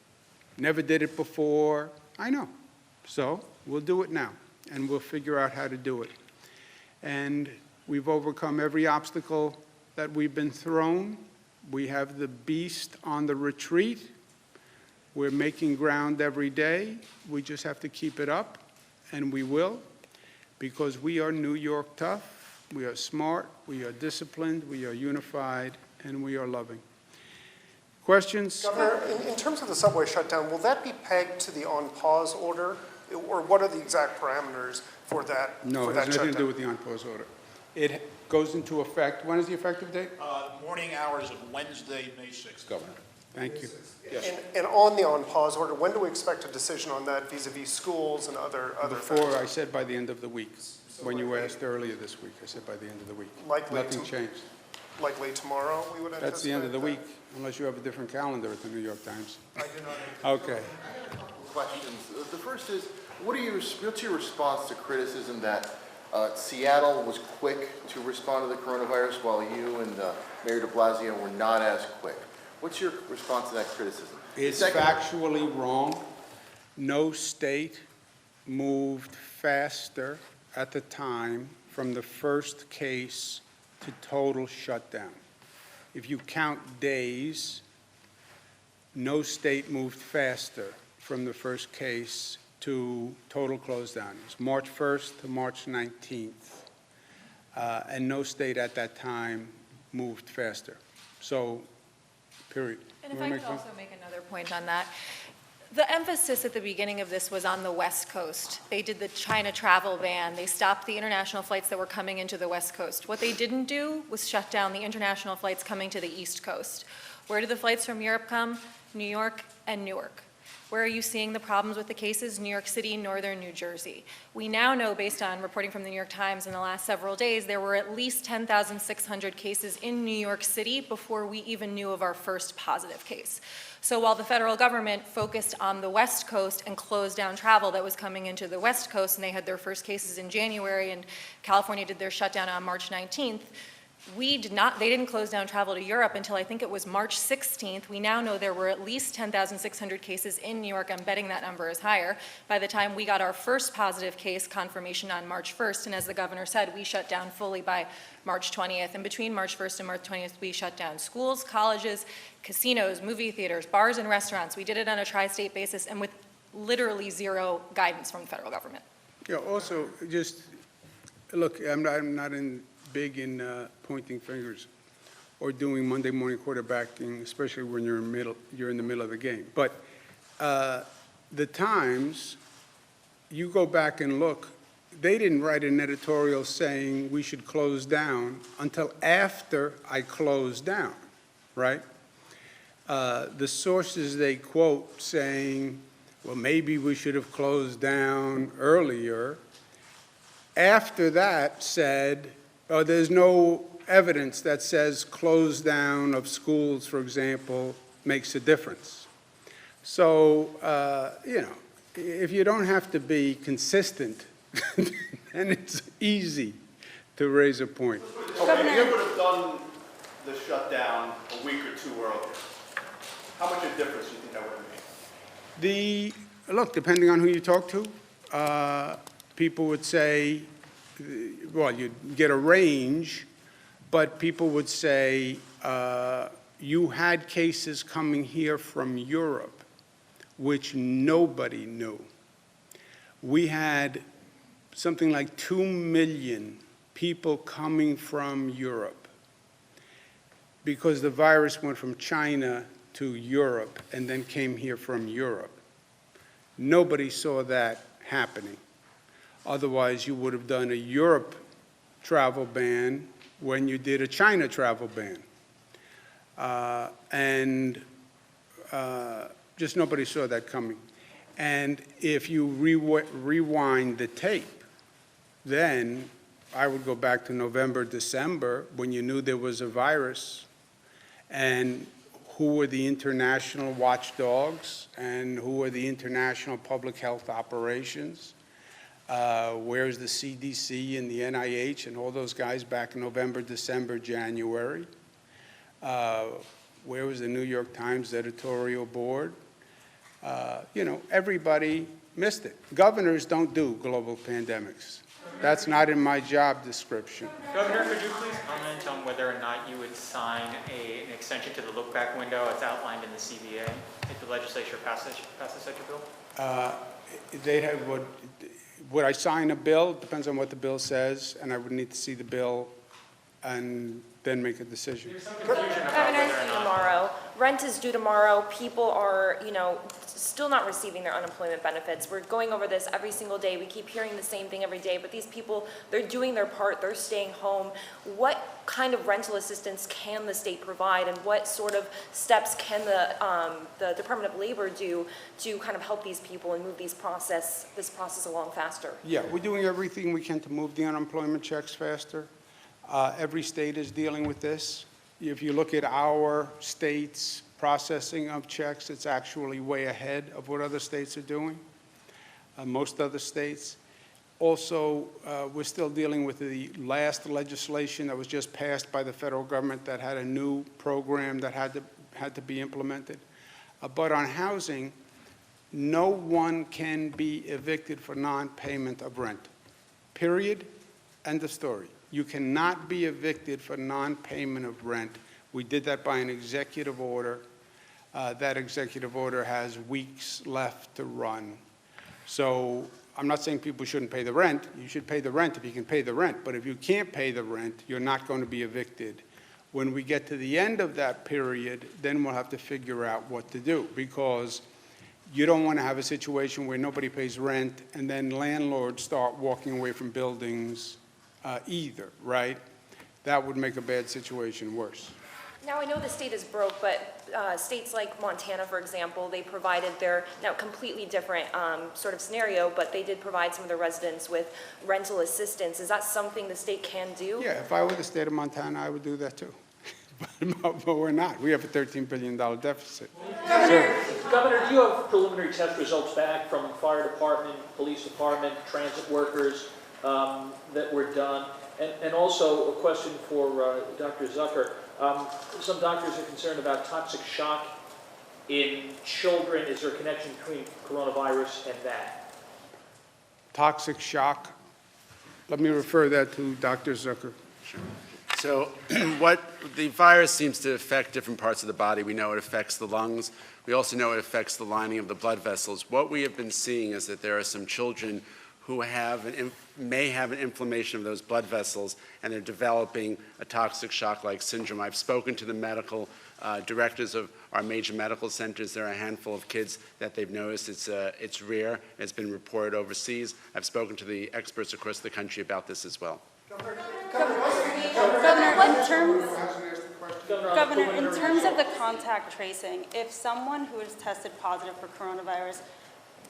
Never did it before, I know. So we'll do it now, and we'll figure out how to do it. And we've overcome every obstacle that we've been thrown. We have the beast on the retreat. We're making ground every day. We just have to keep it up, and we will, because we are New York tough, we are smart, we are disciplined, we are unified, and we are loving. Questions? Governor, in terms of the subway shutdown, will that be pegged to the on-pause order, or what are the exact parameters for that? No, it has nothing to do with the on-pause order. It goes into effect, when is the effective date? Morning hours of Wednesday, May 6th. Governor, thank you. Yes. And on the on-pause order, when do we expect a decision on that vis-a-vis schools and other Before, factors? I said by the end of the week. When you asked earlier this week, I said by the end of the week. Likely Nothing changed. likely tomorrow, we would anticipate. That's the end of the that? week, unless you have a different calendar at the New York Times. I do not. Okay. Questions. The first is, what's your response to criticism that Seattle was quick to respond to the coronavirus while you and Mayor de Blasio were not as quick? What's your response to that criticism? It's Second- factually wrong. No state moved faster at the time from the first case to total shutdown. If you count days, no state moved faster from the first case to total close down. It was March 1st to March 19th. And no state at that time moved faster. So, period. And You if wanna I make could one? also make another point on that. The emphasis at the beginning of this was on the West Coast. They did the China travel ban. They stopped the international flights that were coming into the West Coast. What they didn't do was shut down the international flights coming to the East Coast. Where do the flights from Europe come? New York and Newark. Where are you seeing the problems with the cases? New York City, northern New Jersey. We now know, based on reporting from the New York Times in the last several days, there were at least 10,600 cases in New York City before we even knew of our first positive case. So while the federal government focused on the West Coast and closed down travel that was coming into the West Coast, and they had their first cases in January, and California did their shutdown on March 19th, they didn't close down travel to Europe until I think it was March 16th. We now know there were at least 10,600 cases in New York. I'm betting that number is higher. By the time we got our first positive case confirmation on March 1st, and as the governor said, we shut down fully by March 20th. And between March 1st and March 20th, we shut down schools, colleges, casinos, movie theaters, bars and restaurants. We did it on a tri-state basis and with literally zero guidance from the federal government. Yeah, also, just, look, I'm not big in pointing fingers or doing Monday morning quarterbacking, especially when you're in the middle of the game. But the Times, you go back and look, they didn't write an editorial saying we should close down until after I closed down, right? The sources they quote saying, well, maybe we should have closed down earlier, after that said, oh, there's no evidence that says close down of schools, for example, makes a difference. So, if you don't have to be consistent, then it's easy to raise a point. Okay, you would have done the shutdown a week or two earlier. How much of a difference do you think that would have made? Look, depending on who you talk to, people would say, well, you'd get a range, but people would say, you had cases coming here from Europe, which nobody knew. We had something like 2 million people coming from Europe because the virus went from China to Europe and then came here from Europe. Nobody saw that happening. Otherwise, you would have done a Europe travel ban when you did a China travel ban. Just nobody saw that coming. And if you rewind the tape, then I would go back to November, December, when you knew there was a virus, and who were the international watchdogs, and who were the international public health operations. Where's the CDC and the NIH and all those guys back in November, December, January? Where was the New York Times editorial board? Everybody missed it. Governors don't do global pandemics. That's not in my job description. Governor, could you please comment on whether or not you would sign an extension to the look-back window as outlined in the CBA if the legislature passes such a bill? Would I sign a bill? Depends on what the bill says, and I would need to see the bill and then make a decision. There's some confusion about whether or not. Tomorrow, rent is due tomorrow. People are, still not receiving their unemployment benefits. We're going over this every single day. We keep hearing the same thing every day, but these people, they're doing their part. They're staying home. What kind of rental assistance can the state provide, and what sort of steps can the Department of Labor do to kind of help these people and move this process along faster? Yeah, we're doing everything we can to move the unemployment checks faster. Every state is dealing with this. If you look at our state's processing of checks, it's actually way ahead of what other states are doing, most other states. Also, we're still dealing with the last legislation that was just passed by the federal government that had a new program that had to be implemented. But on housing, no one can be evicted for non-payment of rent. Period. End of story. You cannot be evicted for non-payment of rent. We did that by an executive order. That executive order has weeks left to run. So I'm not saying people shouldn't pay the rent. You should pay the rent if you can pay the rent. But if you can't pay the rent, you're not going to be evicted. When we get to the end of that period, then we'll have to figure out what to do, because you don't want to have a situation where nobody pays rent and then landlords start walking away from buildings either, right? That would make a bad situation worse. Now, I know the state is broke, but states like Montana, for example, they provided their, now completely different sort of scenario, but they did provide some of their residents with rental assistance. Is that something the state can do? Yeah, if I were the state of Montana, I would do that too. But we're not. We have a $13 billion deficit. Governor, do you have preliminary test results back from fire department, police department, transit workers that were done? And also a question for Dr. Zucker. Some doctors are concerned about toxic shock in children. Is there a connection between coronavirus and that? Toxic shock. Let me refer that to Dr. Zucker. Sure. So what the virus seems to affect different parts of the body. We know it affects the lungs. We also know it affects the lining of the blood vessels. What we have been seeing is that there are some children who may have an inflammation of those blood vessels, and they're developing a toxic shock-like syndrome. I've spoken to the medical directors of our major medical centers. There are a handful of kids that they've noticed. It's rare. It's been reported overseas. I've spoken to the experts across the country about this as well. Governor, in terms of the contact tracing, if someone who is tested positive for coronavirus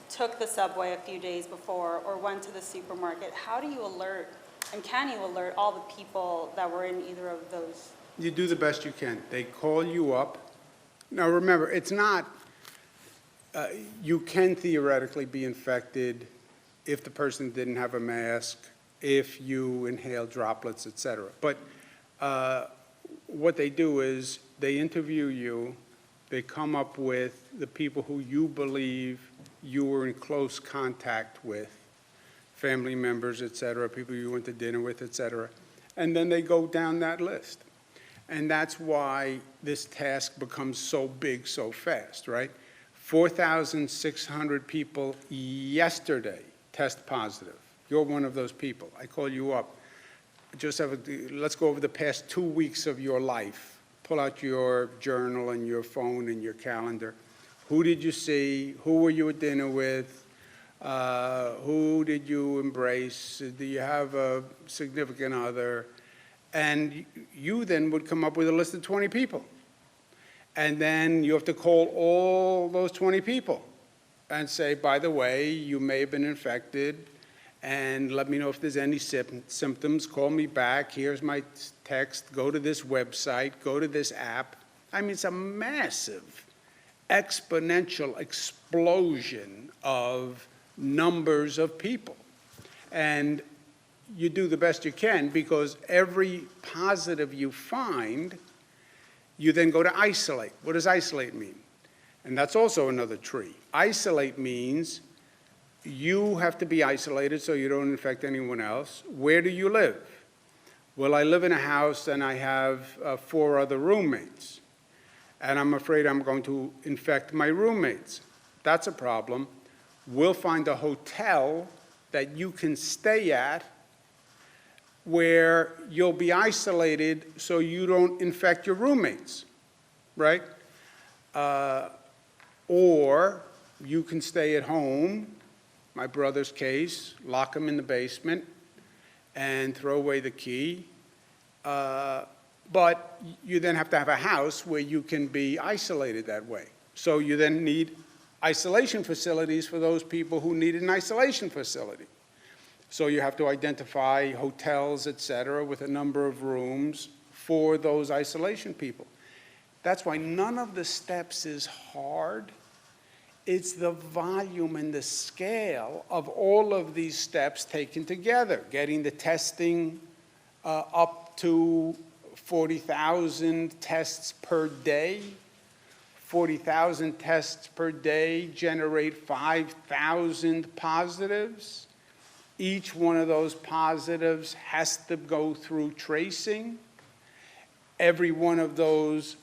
took the subway a few days before or went to the supermarket, how do you alert, and can you alert all the people that were in either of those? You do the best you can. They call you up. Now remember, it's not, you can theoretically be infected if the person didn't have a mask, if you inhale droplets, et cetera. But what they do is they interview you, they come up with the people who you believe you were in close contact with, family members, et cetera, people you went to dinner with, et cetera, and then they go down that list. And that's why this task becomes so big so fast, right? 4,600 people yesterday test positive. You're one of those people. I call you up. Let's go over the past 2 weeks of your life. Pull out your journal and your phone and your calendar. Who did you see? Who were you at dinner with? Who did you embrace? Do you have a significant other? And you then would come up with a list of 20 people. And then you have to call all those 20 people and say, by the way, you may have been infected, and let me know if there's any symptoms. Call me back. Here's my text. Go to this website. Go to this app. I mean, it's a massive, exponential explosion of numbers of people. And you do the best you can, because every positive you find, you then go to isolate. What does isolate mean? And that's also another tree. Isolate means you have to be isolated so you don't infect anyone else. Where do you live? Well, I live in a house and I have 4 other roommates, and I'm afraid I'm going to infect my roommates. That's a problem. We'll find a hotel that you can stay at where you'll be isolated so you don't infect your roommates, right? Or you can stay at home, my brother's case, lock him in the basement and throw away the key. But you then have to have a house where you can be isolated that way. So you then need isolation facilities for those people who need an isolation facility. So you have to identify hotels, et cetera, with a number of rooms for those isolation people. That's why none of the steps is hard. It's the volume and the scale of all of these steps taken together, getting the testing up to 40,000 tests per day. 40,000 tests per day generate 5,000 positives. Each one of those positives has to go through tracing. Every one of those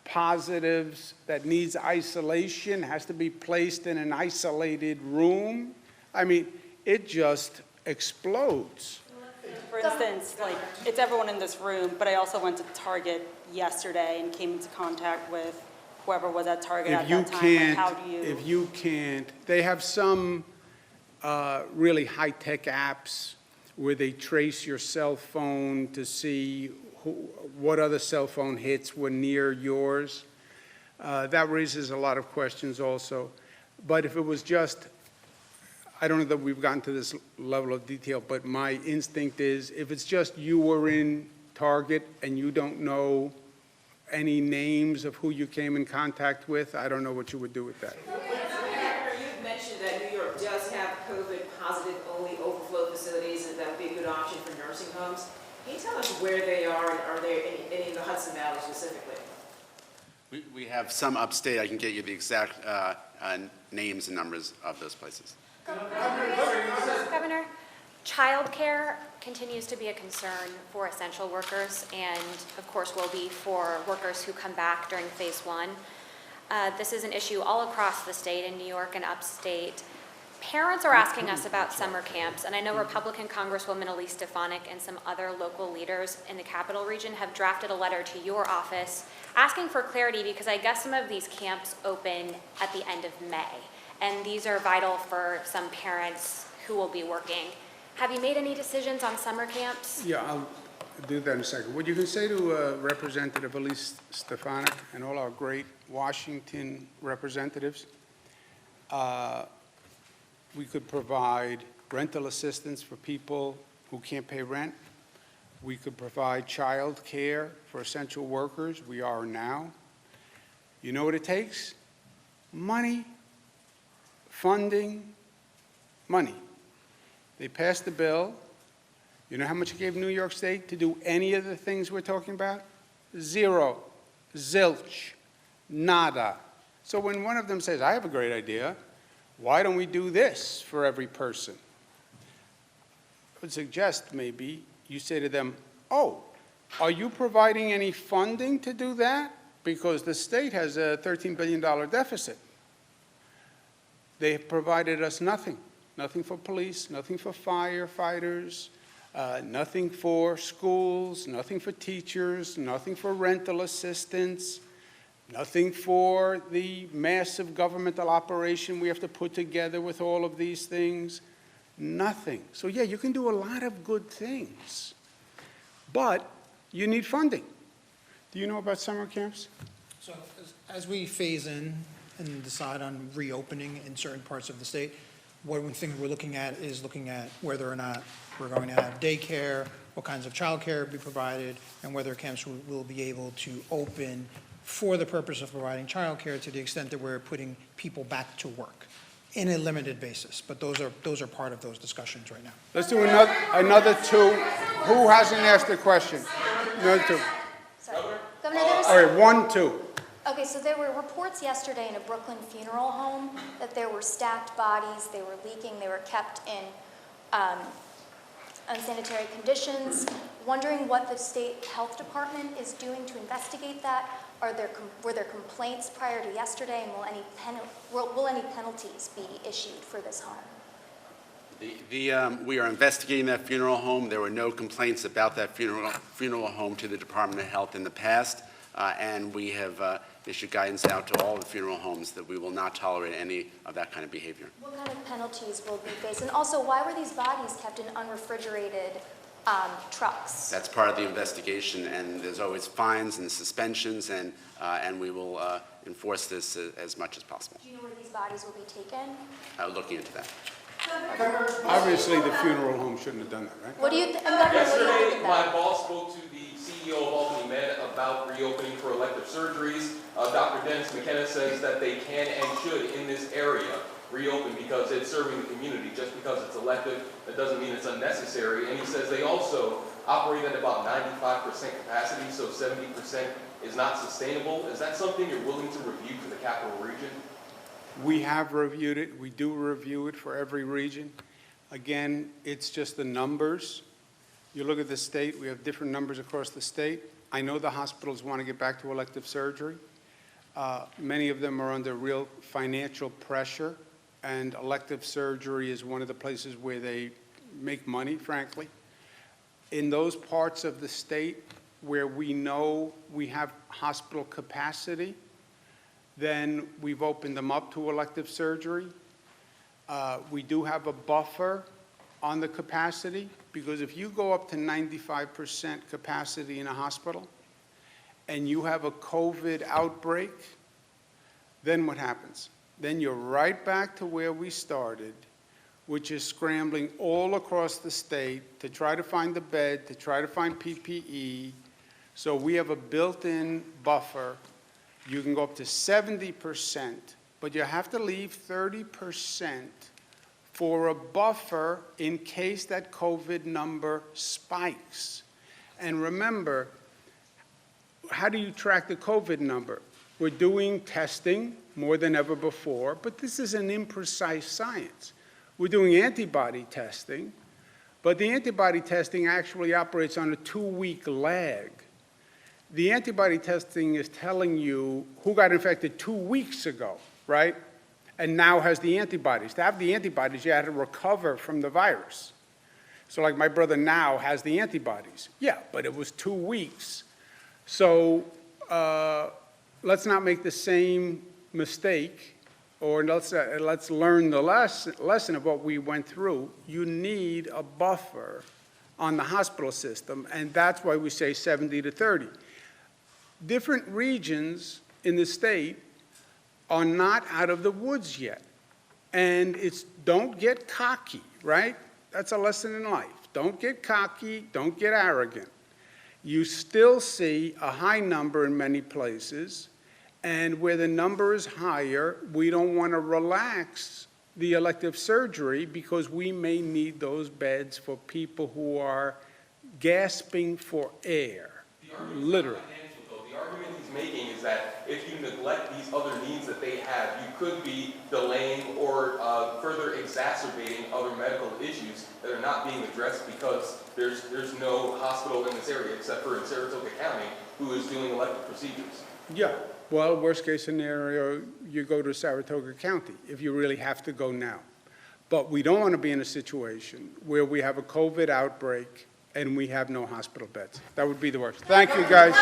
positives that needs isolation has to be placed in an isolated room. I mean, it just explodes. For instance, like, it's everyone in this room, but I also went to Target yesterday and came into contact with whoever was at Target at that time. Like, how do you? If you can't, they have some really high-tech apps where they trace your cell phone to see what other cell phone hits were near yours. That raises a lot of questions also. But if it was just, I don't know that we've gotten to this level of detail, but my instinct is if it's just you were in Target and you don't know any names of who you came in contact with, I don't know what you would do with that. You've mentioned that New York does have COVID positive only overflow facilities, and that would be a good option for nursing homes. Can you tell us where they are, and are there any in the Hudson Valley specifically? We have some upstate. I can get you the exact names and numbers of those places. Governor, childcare continues to be a concern for essential workers and, of course, will be for workers who come back during phase one. This is an issue all across the state in New York and upstate. Parents are asking us about summer camps, and I know Republican Congresswoman Elise Stefanik and some other local leaders in the Capital Region have drafted a letter to your office asking for clarity because I guess some of these camps open at the end of May, and these are vital for some parents who will be working. Have you made any decisions on summer camps? Yeah, I'll do that in a second. What you can say to Representative Elise Stefanik and all our great Washington representatives, we could provide rental assistance for people who can't pay rent. We could provide child care for essential workers. We are now. You know what it takes? Money, funding, money. They passed the bill. You know how much it gave New York State to do any of the things we're talking about? Zero, zilch, nada. So when one of them says, I have a great idea, why don't we do this for every person? I would suggest maybe you say to them, oh, are you providing any funding to do that? Because the state has a $13 billion deficit. They have provided us nothing. Nothing for police, nothing for firefighters, nothing for schools, nothing for teachers, nothing for rental assistance, nothing for the massive governmental operation we have to put together with all of these things. Nothing. So yeah, you can do a lot of good things, but you need funding. Do you know about summer camps? So as we phase in and decide on reopening in certain parts of the state, one thing we're looking at is whether or not we're going to have daycare, what kinds of childcare will be provided, and whether camps will be able to open for the purpose of providing childcare to the extent that we're putting people back to work in a limited basis. But those are part of those discussions right now. Let's do another two. Who hasn't asked a question? Another two. Sorry. Governor, there's... All right, 1, 2. Okay, so there were reports yesterday in a Brooklyn funeral home that there were stacked bodies, they were leaking, they were kept in unsanitary conditions. Wondering what the state health department is doing to investigate that. Were there complaints prior to yesterday, and will any penalties be issued for this harm? We are investigating that funeral home. There were no complaints about that funeral home to the Department of Health in the past, and we have issued guidance out to all the funeral homes that we will not tolerate any of that kind of behavior. What kind of penalties will be faced? And also, why were these bodies kept in unrefrigerated trucks? That's part of the investigation, and there's always fines and suspensions, and we will enforce this as much as possible. Do you know where these bodies will be taken? Looking into that. Governor, Obviously, the funeral home shouldn't have done that, right? What do you, Governor, what do you think Yesterday, of my that? boss spoke to the CEO of Albany Med about reopening for elective surgeries. Dr. Dennis McKenna says that they can and should in this area reopen because it's serving the community. Just because it's elective, that doesn't mean it's unnecessary. And he says they also operate at about 95% capacity, so 70% is not sustainable. Is that something you're willing to review for the capital region? We have reviewed it. We do review it for every region. Again, it's just the numbers. You look at the state, we have different numbers across the state. I know the hospitals want to get back to elective surgery. Many of them are under real financial pressure, and elective surgery is one of the places where they make money, frankly. In those parts of the state where we know we have hospital capacity, then we've opened them up to elective surgery. We do have a buffer on the capacity, because if you go up to 95% capacity in a hospital and you have a COVID outbreak, then what happens? Then you're right back to where we started, which is scrambling all across the state to try to find the bed, to try to find PPE. So we have a built-in buffer. You can go up to 70%, but you have to leave 30% for a buffer in case that COVID number spikes. And remember, how do you track the COVID number? We're doing testing more than ever before, but this is an imprecise science. We're doing antibody testing, but the antibody testing actually operates on a 2-week lag. The antibody testing is telling you who got infected 2 weeks ago, right? And now has the antibodies. To have the antibodies, you had to recover from the virus. So like my brother now has the antibodies. Yeah, but it was 2 weeks. So let's not make the same mistake, or let's learn the lesson of what we went through. You need a buffer on the hospital system, and that's why we say 70 to 30. Different regions in the state are not out of the woods yet. And it's don't get cocky, right? That's a lesson in life. Don't get cocky, don't get arrogant. You still see a high number in many places, and where the number is higher, we don't want to relax the elective surgery because we may need those beds for people who are gasping for air, literally. The argument he's making is that if you neglect these other needs that they have, you could be delaying or further exacerbating other medical issues that are not being addressed because there's no hospital in this area except for in Saratoga County who is doing elective procedures. Yeah, well, worst case scenario, you go to Saratoga County if you really have to go now. But we don't want to be in a situation where we have a COVID outbreak and we have no hospital beds. That would be the worst. Thank you, guys.